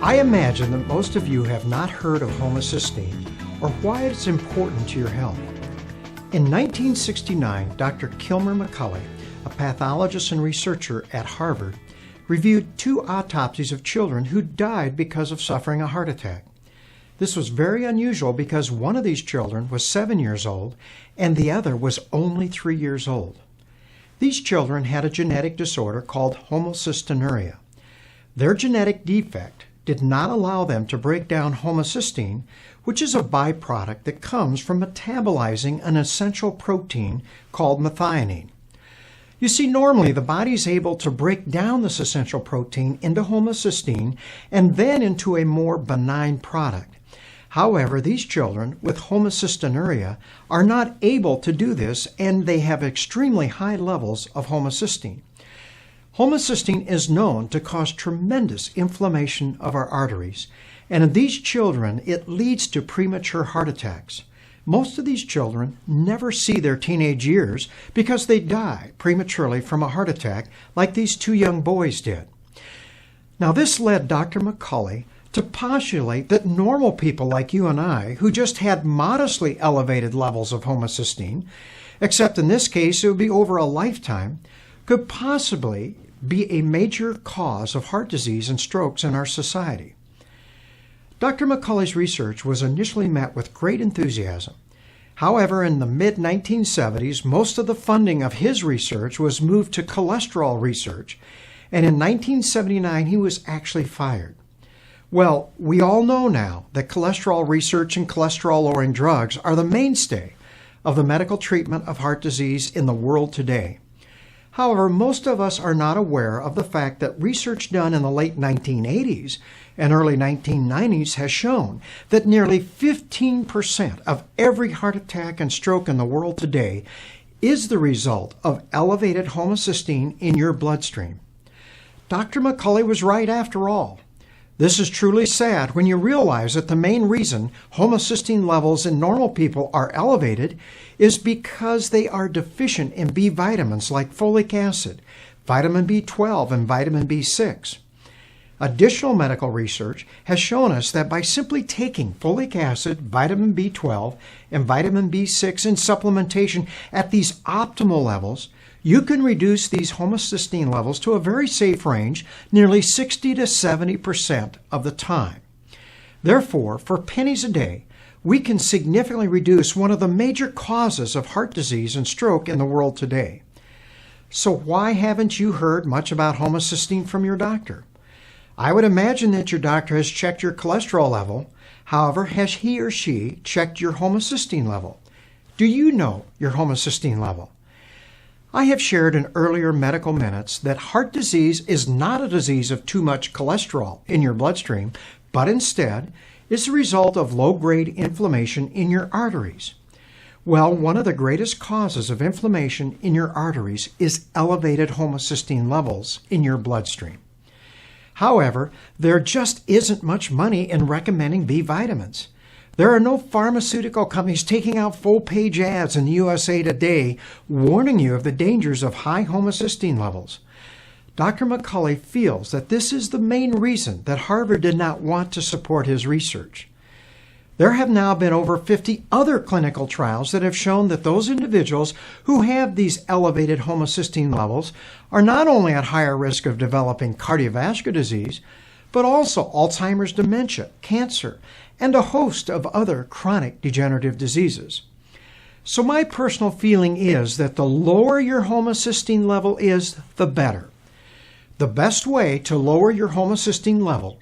I imagine that most of you have not heard of homocysteine or why it's important to your health. In 1969, Dr. Kilmer McCulley, a pathologist and researcher at Harvard, reviewed 2 autopsies of children who died because of suffering a heart attack. This was very unusual because one of these children was 7 years old and the other was only 3 years old. These children had a genetic disorder called homocystinuria. Their genetic defect did not allow them to break down homocysteine, which is a byproduct that comes from metabolizing an essential protein called methionine. You see, normally the body is able to break down this essential protein into homocysteine and then into a more benign product. However, these children with homocystinuria are not able to do this, and they have extremely high levels of homocysteine. Homocysteine is known to cause tremendous inflammation of our arteries, and in these children it leads to premature heart attacks. Most of these children never see their teenage years because they die prematurely from a heart attack like these 2 young boys did. Now, this led Dr. McCulley to postulate that normal people like you and I, who just had modestly elevated levels of homocysteine, except in this case it would be over a lifetime, could possibly be a major cause of heart disease and strokes in our society. Dr. McCulley's research was initially met with great enthusiasm. However, in the mid-1970s, most of the funding of his research was moved to cholesterol research, and in 1979 he was actually fired. Well, we all know now that cholesterol research and cholesterol-lowering drugs are the mainstay of the medical treatment of heart disease in the world today. However, most of us are not aware of the fact that research done in the late 1980s and early 1990s has shown that nearly 15% of every heart attack and stroke in the world today is the result of elevated homocysteine in your bloodstream. Dr. McCulley was right after all. This is truly sad when you realize that the main reason homocysteine levels in normal people are elevated is because they are deficient in B vitamins like folic acid, vitamin B12, and vitamin B6. Additional medical research has shown us that by simply taking folic acid, vitamin B12, and vitamin B6 in supplementation at these optimal levels, you can reduce these homocysteine levels to a very safe range, nearly 60 to 70% of the time. Therefore, for pennies a day, we can significantly reduce one of the major causes of heart disease and stroke in the world today. So why haven't you heard much about homocysteine from your doctor? I would imagine that your doctor has checked your cholesterol level. However, has he or she checked your homocysteine level? Do you know your homocysteine level? I have shared in earlier medical minutes that heart disease is not a disease of too much cholesterol in your bloodstream, but instead is the result of low-grade inflammation in your arteries. Well, one of the greatest causes of inflammation in your arteries is elevated homocysteine levels in your bloodstream. However, there just isn't much money in recommending B vitamins. There are no pharmaceutical companies taking out full-page ads in the USA Today warning you of the dangers of high homocysteine levels. Dr. McCulley feels that this is the main reason that Harvard did not want to support his research. There have now been over 50 other clinical trials that have shown that those individuals who have these elevated homocysteine levels are not only at higher risk of developing cardiovascular disease, but also Alzheimer's, dementia, cancer, and a host of other chronic degenerative diseases. So my personal feeling is that the lower your homocysteine level is, the better. The best way to lower your homocysteine level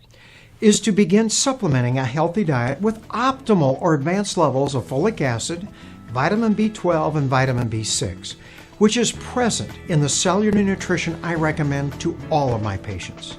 is to begin supplementing a healthy diet with optimal or advanced levels of folic acid, vitamin B12, and vitamin B6, which is present in the cellular nutrition I recommend to all of my patients.